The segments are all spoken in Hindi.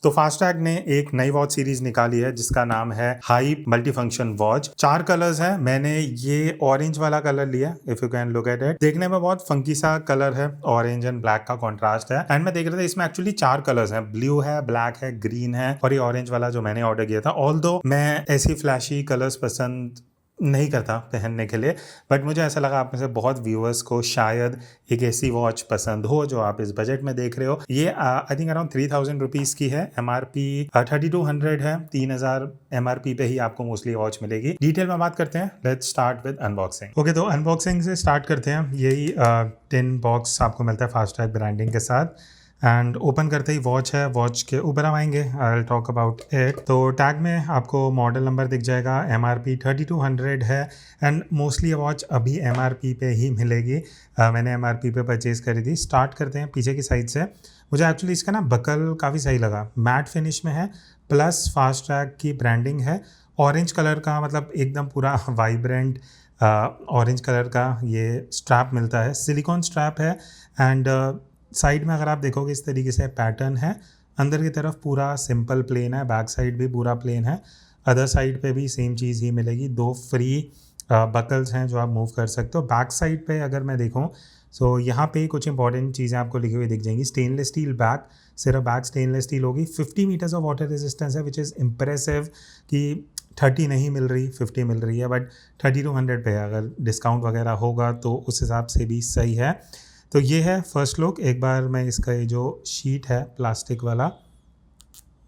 तो फास्टैग ने एक नई वॉच सीरीज निकाली है जिसका नाम है हाइप मल्टीफंक्शन वॉच। 4 कलर्स हैं। मैंने ये ऑरेंज वाला कलर लिया, if you can look at it. देखने में बहुत फंकी सा कलर है, ऑरेंज एंड ब्लैक का कॉन्ट्रास्ट है। एंड मैं देख रहा था इसमें एक्चुअली 4 कलर्स हैं, ब्लू है, ब्लैक है, ग्रीन है और ये ऑरेंज वाला जो मैंने ऑर्डर किया था। ऑल्दो मैं ऐसी फ्लैशी कलर्स पसंद नहीं करता पहनने के लिए, बट मुझे ऐसा लगा आप में से बहुत व्यूअर्स को शायद एक ऐसी वॉच पसंद हो जो आप इस बजट में देख रहे हो। ये आई थिंक अराउंड 3000 रुपीज़ की है। MRP 3200 है। 3000 MRP पे ही आपको मोस्टली वॉच मिलेगी। डिटेल में बात करते हैं। Let's start with unboxing. Okay, तो अनबॉक्सिंग से स्टार्ट करते हैं। यही टिन बॉक्स आपको मिलता है फास्टैग ब्रांडिंग के साथ। एंड ओपन करते ही वॉच है। वॉच के ऊपर हम आएंगे, I will talk about it. तो टैग में आपको मॉडल नंबर दिख जाएगा। MRP 3200 है एंड मोस्टली ये वॉच अभी MRP पे ही मिलेगी। मैंने MRP पे परचेज़ करी थी। स्टार्ट करते हैं पीछे की साइड से। मुझे एक्चुअली इसका ना बकल काफ़ी सही लगा, मैट फिनिश में है, प्लस फास्टैग की ब्रांडिंग है। ऑरेंज कलर का, मतलब एकदम पूरा वाइब्रेंट ऑरेंज कलर का ये स्ट्रैप मिलता है। सिलिकॉन स्ट्रैप है एंड साइड में अगर आप देखोगे इस तरीके से पैटर्न है। अंदर की तरफ पूरा सिंपल प्लेन है, बैक साइड भी पूरा प्लेन है। अदर साइड पे भी सेम चीज़ ही मिलेगी। 2 फ्री बकल्स हैं जो आप मूव कर सकते हो। बैक साइड पे अगर मैं देखूं तो यहाँ पे कुछ इंपॉर्टेंट चीज़ें आपको लिखी हुई दिख जाएंगी। स्टेनलेस स्टील बैक, सिर्फ बैक स्टेनलेस स्टील होगी। 50 मीटर्स ऑफ वाटर रेजिस्टेंस है, विच इज़ इम्प्रेसिव कि 30 नहीं मिल रही, 50 मिल रही है, बट 3200 पे अगर डिस्काउंट वगैरह होगा तो उस हिसाब से भी सही है। तो ये है फर्स्ट लुक। एक बार मैं इसका ये जो शीट है प्लास्टिक वाला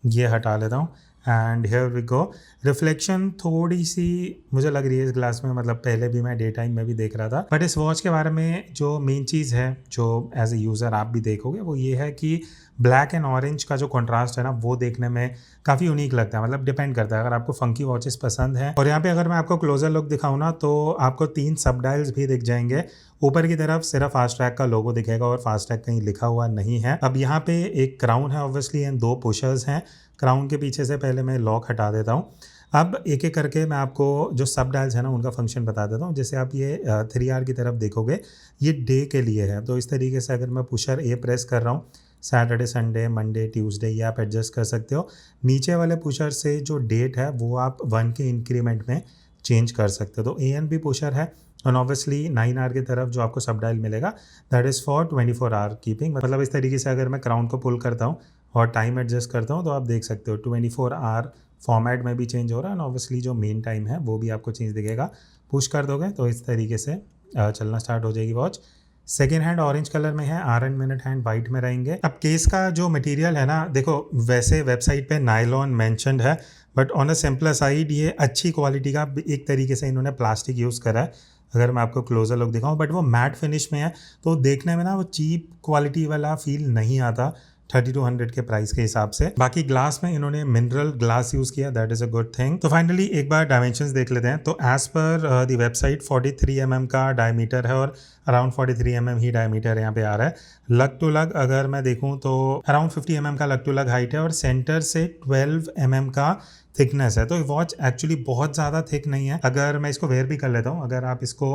ये हटा लेता हूँ and here we go. Reflection थोड़ी सी मुझे लग रही है इस ग्लास में, मतलब पहले भी मैं डे टाइम में भी देख रहा था। बट इस वॉच के बारे में जो मेन चीज़ है जो एज ए यूज़र आप भी देखोगे वो ये है कि ब्लैक एंड ऑरेंज का जो कंट्रास्ट है ना वो देखने में काफ़ी यूनिक लगता है। मतलब डिपेंड करता है, अगर आपको फंकी वॉचेस पसंद है। और यहाँ पे अगर मैं आपको क्लोजर लुक दिखाऊँ ना तो आपको 3 सब डायल्स भी दिख जाएंगे। ऊपर की तरफ सिर्फ फास्टैग का लोगो दिखेगा और फास्टैग कहीं लिखा हुआ नहीं है। अब यहाँ पे एक क्राउन है ऑब्वियसली एंड 2 पुशर्स हैं। क्राउन के पीछे से पहले मैं लॉक हटा देता हूँ। अब एक एक करके मैं आपको जो सब डायल्स है ना उनका फंक्शन बता देता हूँ। जैसे आप ये 3R की तरफ देखोगे, ये डे के लिए है। तो इस तरीके से अगर मैं पुशर A प्रेस कर रहा हूँ, सैटरडे, संडे, मंडे, ट्यूसडे, ये आप एडजस्ट कर सकते हो। नीचे वाले पुशर से जो डेट है वो आप 1 के इंक्रीमेंट में चेंज कर सकते हो। तो ANB पुशर है और ऑब्वियसली 9R की तरफ जो आपको सब डायल मिलेगा that is for 24 hour keeping. मतलब इस तरीके से अगर मैं क्राउन को पुल करता हूँ और टाइम एडजस्ट करता हूँ तो आप देख सकते हो 24 आवर फॉर्मेट में भी चेंज हो रहा है एंड ऑब्वियसली जो मेन टाइम है वो भी आपको चेंज दिखेगा। पुश कर दोगे तो इस तरीके से चलना स्टार्ट हो जाएगी watch. Second hand orange colour में है, hour and minute hand white में रहेंगे। अब केस का जो मटेरियल है ना, देखो वैसे वेबसाइट पे नायलॉन मेंशन्ड है, but on a simpler side ये अच्छी क्वालिटी का एक तरीके से इन्होंने प्लास्टिक यूज़ करा है। अगर मैं आपको क्लोजर लुक दिखाऊं, बट वो मैट फिनिश में है तो देखने में ना वो चीप क्वालिटी वाला फील नहीं आता 3200 के प्राइस के हिसाब से। बाकी ग्लास में इन्होंने मिनरल ग्लास यूज़ किया, that is a good thing. तो फाइनली एक बार डायमेंशंस देख लेते हैं। तो as per the website 43 mm का डायमीटर है और अराउंड 43 mm ही डायमीटर यहाँ पे आ रहा है। लग टू लग अगर मैं देखूँ तो अराउंड 50 mm का लग टू लग हाइट है और सेंटर से 12 mm का थिकनेस है। तो वॉच एक्चुअली बहुत ज़्यादा थिक नहीं है। अगर मैं इसको वेयर भी कर लेता हूँ, अगर आप इसको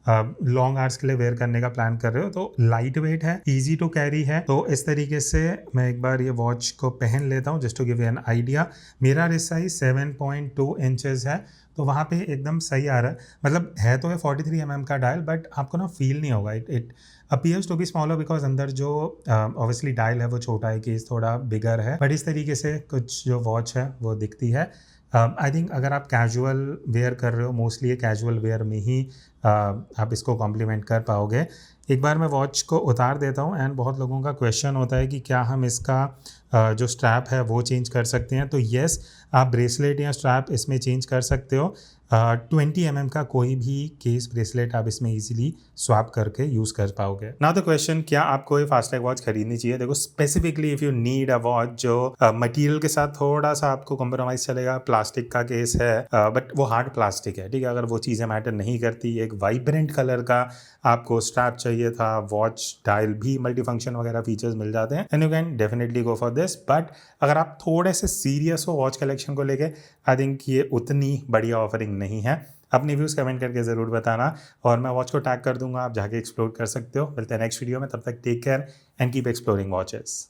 लॉन्ग आवर्स के लिए वेयर करने का प्लान कर रहे हो तो लाइट वेट है, इजी टू कैरी है। तो इस तरीके से मैं एक बार ये वॉच को पहन लेता हूँ just to give you an idea. मेरा रिस्ट साइज 7.2 इंचेस है तो वहाँ पे एकदम सही आ रहा है। मतलब है तो ये 43 mm का डायल, बट आपको ना फील नहीं होगा। It appears to be smaller because अंदर जो ऑब्वियसली डायल है वो छोटा है, केस थोड़ा बिगर है, बट इस तरीके से कुछ जो वॉच है वो दिखती है। आई थिंक अगर आप कैजुअल वेयर कर रहे हो, मोस्टली ये कैजुअल वेयर में ही आप इसको कॉम्प्लीमेंट कर पाओगे। एक बार मैं वॉच को उतार देता हूँ एंड बहुत लोगों का क्वेश्चन होता है कि क्या हम इसका जो स्ट्रैप है वो चेंज कर सकते हैं। तो येस, आप ब्रेसलेट या स्ट्रैप इसमें चेंज कर सकते हो। 20 mm का कोई भी केस ब्रेसलेट आप इसमें इजीली स्वैप करके यूज़ कर पाओगे। नाउ द क्वेश्चन, क्या आपको ये फास्टैग वॉच खरीदनी चाहिए? देखो specifically if you need a watch जो मटेरियल के साथ थोड़ा सा आपको कॉम्प्रोमाइज़ चलेगा, प्लास्टिक का केस है बट वो हार्ड प्लास्टिक है, ठीक है, अगर वो चीज़ें मैटर नहीं करती, एक वाइब्रेंट कलर का आपको स्ट्रैप चाहिए था, वॉच डायल भी मल्टी फंक्शन वगैरह फीचर्स मिल जाते हैं, and you can definitely go for this. But अगर आप थोड़े से सीरियस हो वॉच कलेक्शन को लेके, आई थिंक ये उतनी बढ़िया ऑफरिंग नहीं है। अपनी व्यूज़ कमेंट करके ज़रूर बताना और मैं वॉच को टैग कर दूंगा, आप जाके एक्सप्लोर कर सकते हो। मिलते हैं नेक्स्ट वीडियो में, तब तक take care and keep exploring watches.